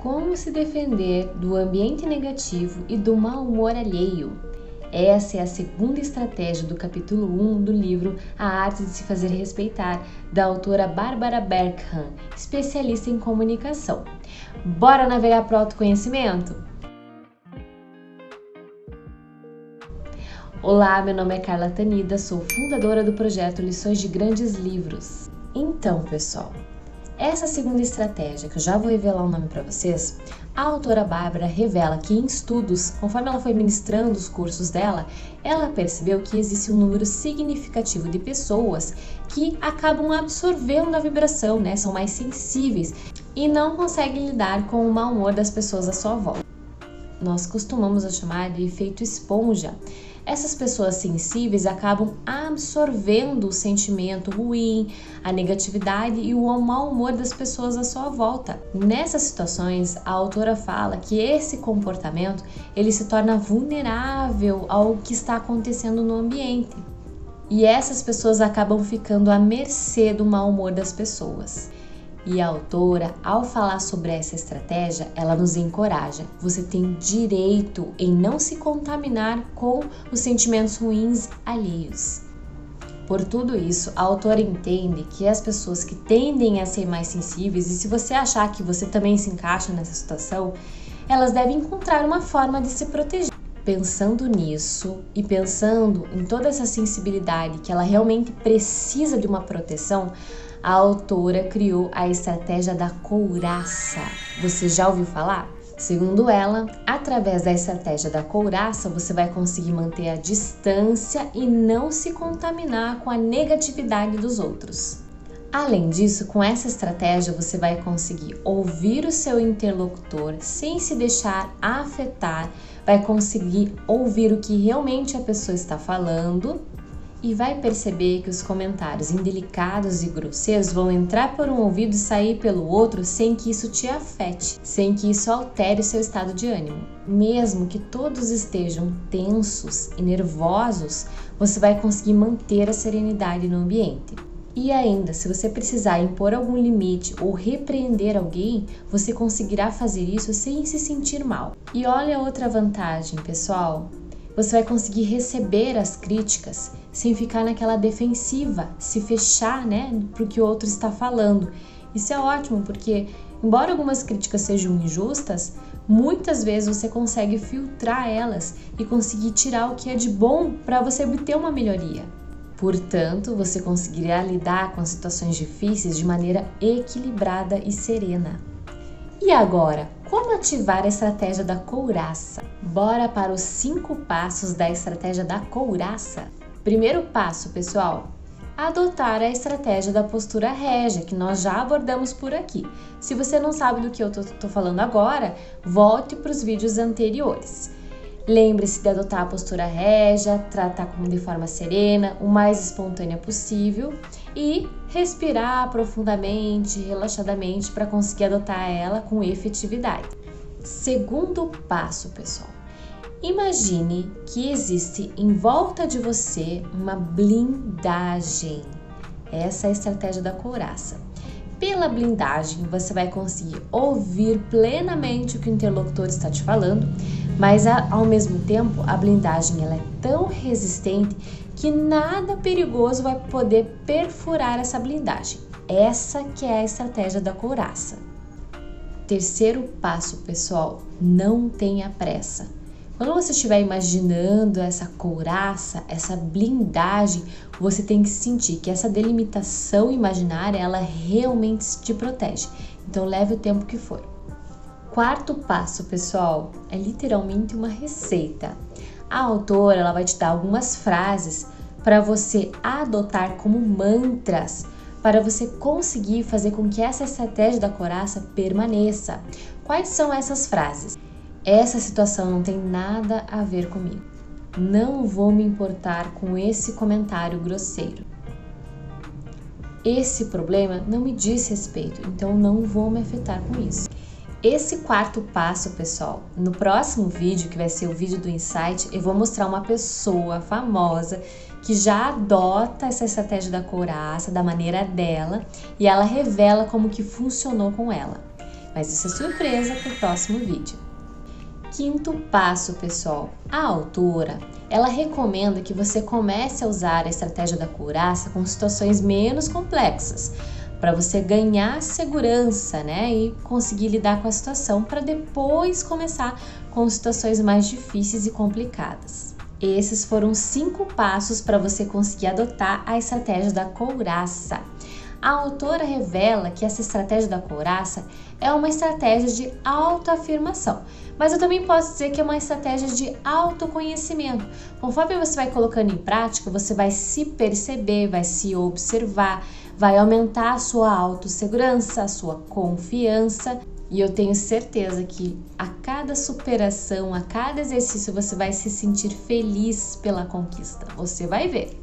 Como se defender do ambiente negativo e do mau humor alheio. Essa é a segunda estratégia do capítulo 1 do livro A Arte de se Fazer Respeitar, da autora Barbara Berkham, especialista em comunicação. Bora navegar para o autoconhecimento? Olá, meu nome é Carla Tanida, sou fundadora do projeto Lições de Grandes Livros. Então, pessoal, essa segunda estratégia, que eu já vou revelar o nome para vocês, a autora Bárbara revela que em estudos, conforme ela foi ministrando os cursos dela, ela percebeu que existe um número significativo de pessoas que acabam absorvendo a vibração, são mais sensíveis e não conseguem lidar com o mau humor das pessoas à sua volta. Nós costumamos chamar de efeito esponja. Essas pessoas sensíveis acabam absorvendo o sentimento ruim, a negatividade e o mau humor das pessoas à sua volta. Nessas situações, a autora fala que esse comportamento ele se torna vulnerável ao que está acontecendo no ambiente. E essas pessoas acabam ficando à mercê do mau humor das pessoas. E a autora, ao falar sobre essa estratégia, ela nos encoraja. Você tem direito em não se contaminar com os sentimentos ruins alheios. Por tudo isso, a autora entende que as pessoas que tendem a ser mais sensíveis, e se você achar que você também se encaixa nessa situação, elas devem encontrar uma forma de se proteger. Pensando nisso e pensando em toda essa sensibilidade que ela realmente precisa de uma proteção, a autora criou a estratégia da couraça. Você já ouviu falar? Segundo ela, através da estratégia da couraça, você vai conseguir manter a distância e não se contaminar com a negatividade dos outros. Além disso, com essa estratégia, você vai conseguir ouvir o seu interlocutor sem se deixar afetar, vai conseguir ouvir o que realmente a pessoa está falando e vai perceber que os comentários indelicados e grosseiros vão entrar por um ouvido e sair pelo outro sem que isso te afete, sem que isso altere o seu estado de ânimo. Mesmo que todos estejam tensos e nervosos, você vai conseguir manter a serenidade no ambiente. E ainda, se você precisar impor algum limite ou repreender alguém, você conseguirá fazer isso sem se sentir mal. E olha outra vantagem, pessoal. Você vai conseguir receber as críticas sem ficar naquela defensiva, se fechar, para o que o outro está falando. Isso é ótimo, porque embora algumas críticas sejam injustas, muitas vezes você consegue filtrar elas e conseguir tirar o que é de bom para você obter uma melhoria. Portanto, você conseguirá lidar com as situações difíceis de maneira equilibrada e serena. E agora, como ativar a estratégia da couraça? Bora para os 5 passos da estratégia da couraça? Primeiro passo, pessoal, adotar a estratégia da postura régia, que nós já abordamos por aqui. Se você não sabe do que eu tô falando agora, volte para os vídeos anteriores. Lembre-se de adotar a postura régia, tratar de forma serena, o mais espontânea possível e respirar profundamente, relaxadamente para conseguir adotar ela com efetividade. Segundo passo, pessoal. Imagine que existe em volta de você uma blindagem. Essa é a estratégia da couraça. Pela blindagem, você vai conseguir ouvir plenamente o que o interlocutor está te falando, mas ao mesmo tempo a blindagem ela é tão resistente que nada perigoso vai poder perfurar essa blindagem. Essa que é a estratégia da couraça. Terceiro passo, pessoal, não tenha pressa. Quando você estiver imaginando essa couraça, essa blindagem, você tem que sentir que essa delimitação imaginária, ela realmente te protege. Então, leve o tempo que for. Quarto passo, pessoal, é literalmente uma receita. A autora ela vai te dar algumas frases para você adotar como mantras, para você conseguir fazer com que essa estratégia da couraça permaneça. Quais são essas frases? Essa situação não tem nada a ver comigo. Não vou me importar com esse comentário grosseiro. Esse problema não me diz respeito, então não vou me afetar com isso. Esse quarto passo, pessoal, no próximo vídeo, que vai ser o vídeo do Insight, eu vou mostrar uma pessoa famosa que já adota essa estratégia da couraça da maneira dela e ela revela como que funcionou com ela. mas isso é surpresa para o próximo vídeo. Quinto passo, pessoal. A autora, ela recomenda que você comece a usar a estratégia da couraça com situações menos complexas, para você ganhar segurança, né, e conseguir lidar com a situação, para depois começar com situações mais difíceis e complicadas. Esses foram 5 passos para você conseguir adotar a estratégia da couraça. A autora revela que essa estratégia da couraça é uma estratégia de autoafirmação, mas eu também posso dizer que é uma estratégia de autoconhecimento. Conforme você vai colocando em prática, você vai se perceber, vai se observar, vai aumentar a sua autossegurança, a sua confiança. E eu tenho certeza que a cada superação, a cada exercício, você vai se sentir feliz pela conquista. Você vai ver.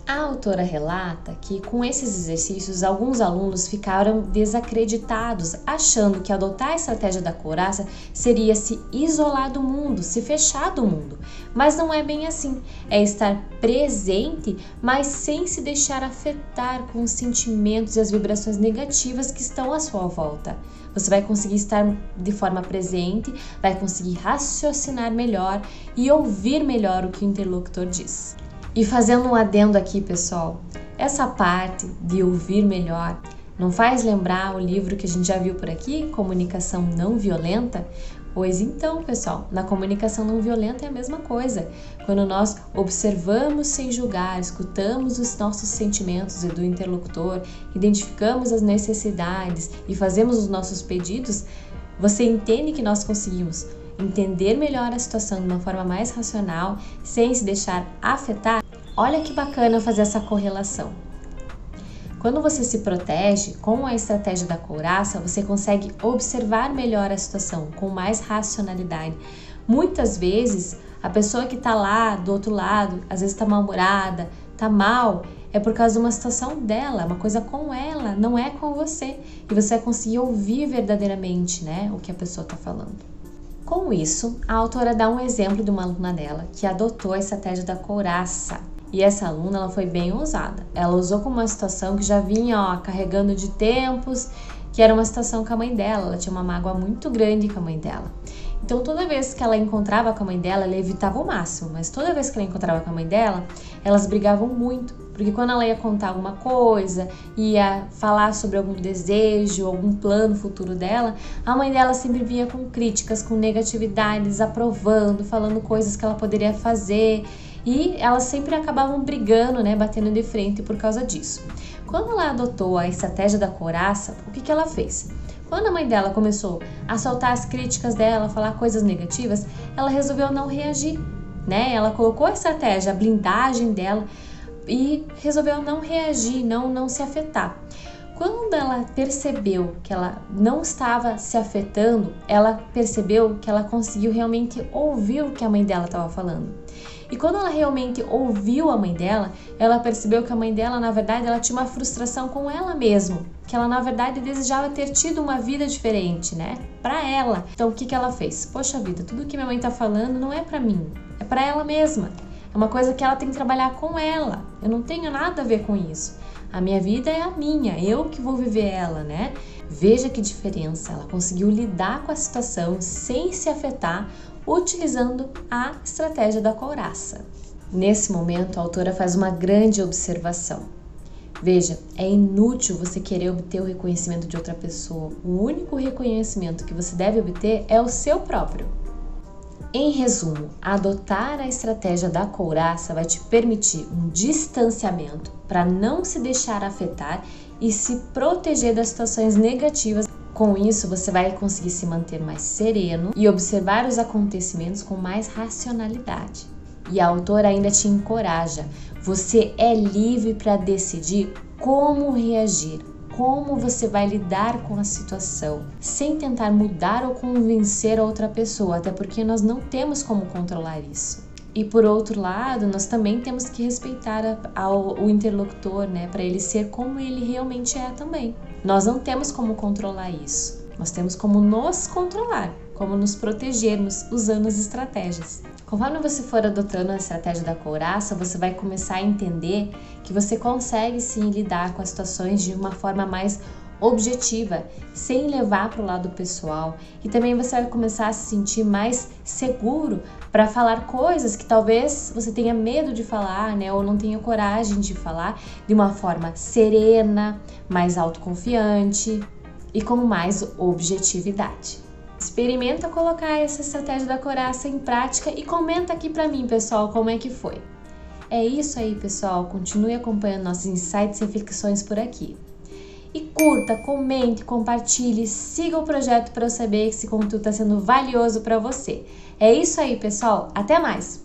A autora relata que com esses exercícios, alguns alunos ficaram desacreditados, achando que adotar a estratégia da couraça seria se isolar do mundo, se fechar do mundo. Mas não é bem assim. É estar presente, mas sem se deixar afetar com os sentimentos e as vibrações negativas que estão à sua volta. Você vai conseguir estar de forma presente, vai conseguir raciocinar melhor e ouvir melhor o que o interlocutor diz. E fazendo um adendo aqui, pessoal, essa parte de ouvir melhor não faz lembrar o livro que a gente já viu por aqui, Comunicação Não Violenta? Pois então, pessoal, na comunicação não violenta é a mesma coisa. Quando nós observamos sem julgar, escutamos os nossos sentimentos e do interlocutor, identificamos as necessidades e fazemos os nossos pedidos, você entende que nós conseguimos entender melhor a situação de uma forma mais racional, sem se deixar afetar. Olha que bacana fazer essa correlação. Quando você se protege com a estratégia da couraça, você consegue observar melhor a situação com mais racionalidade. Muitas vezes, a pessoa que está lá do outro lado, às vezes está mal-humorada, está mal, é por causa de uma situação dela, uma coisa com ela, não é com você. E você vai conseguir ouvir verdadeiramente, né, o que a pessoa está falando. Com isso, a autora dá um exemplo de uma aluna dela que adotou a estratégia da couraça. E essa aluna, ela foi bem ousada. Ela usou como uma situação que já vinha carregando de tempos, que era uma situação com a mãe dela. Ela tinha uma mágoa muito grande com a mãe dela. Então, toda vez que ela encontrava com a mãe dela, ela evitava o máximo. Mas toda vez que ela encontrava com a mãe dela, elas brigavam muito. Porque quando ela ia contar alguma coisa, ia falar sobre algum desejo, algum plano futuro dela, a mãe dela sempre vinha com críticas, com negatividades, aprovando, falando coisas que ela poderia fazer. E elas sempre acabavam brigando, né, batendo de frente por causa disso. Quando ela adotou a estratégia da couraça, o que ela fez? Quando a mãe dela começou a soltar as críticas dela, falar coisas negativas, ela resolveu não reagir, né? Ela colocou a estratégia, a blindagem dela e resolveu não reagir, não se afetar. Quando ela percebeu que ela não estava se afetando, ela percebeu que ela conseguiu realmente ouvir o que a mãe dela estava falando. E quando ela realmente ouviu a mãe dela, ela percebeu que a mãe dela, na verdade, ela tinha uma frustração com ela mesma, que ela, na verdade, desejava ter tido uma vida diferente, né? Pra ela. Então, o que ela fez? Poxa vida, tudo que minha mãe tá falando não é pra mim, é pra ela mesma. É uma coisa que ela tem que trabalhar com ela. Eu não tenho nada a ver com isso. A minha vida é a minha, eu que vou viver ela, né? Veja que diferença, ela conseguiu lidar com a situação sem se afetar, utilizando a estratégia da couraça. Nesse momento, a autora faz uma grande observação. Veja, é inútil você querer obter o reconhecimento de outra pessoa. O único reconhecimento que você deve obter é o seu próprio. Em resumo, adotar a estratégia da couraça vai te permitir um distanciamento para não se deixar afetar e se proteger das situações negativas. Com isso, você vai conseguir se manter mais sereno e observar os acontecimentos com mais racionalidade. E a autora ainda te encoraja. Você é livre para decidir como reagir, como você vai lidar com a situação, sem tentar mudar ou convencer a outra pessoa, até porque nós não temos como controlar isso. E por outro lado, nós também temos que respeitar o interlocutor, né, para ele ser como ele realmente é também. Nós não temos como controlar isso. Nós temos como nos controlar, como nos protegermos usando as estratégias. Conforme você for adotando a estratégia da couraça, você vai começar a entender que você consegue sim lidar com as situações de uma forma mais objetiva, sem levar para o lado pessoal, e também você vai começar a se sentir mais seguro para falar coisas que talvez você tenha medo de falar, né, ou não tenha coragem de falar, de uma forma serena, mais autoconfiante e com mais objetividade. Experimenta colocar essa estratégia da coraça em prática e comenta aqui para mim, pessoal, como é que foi. É isso aí, pessoal. Continue acompanhando nossos insights e reflexões por aqui. E curta, comente, compartilhe, siga o projeto para eu saber que esse conteúdo está sendo valioso para você. É isso aí, pessoal. Até mais!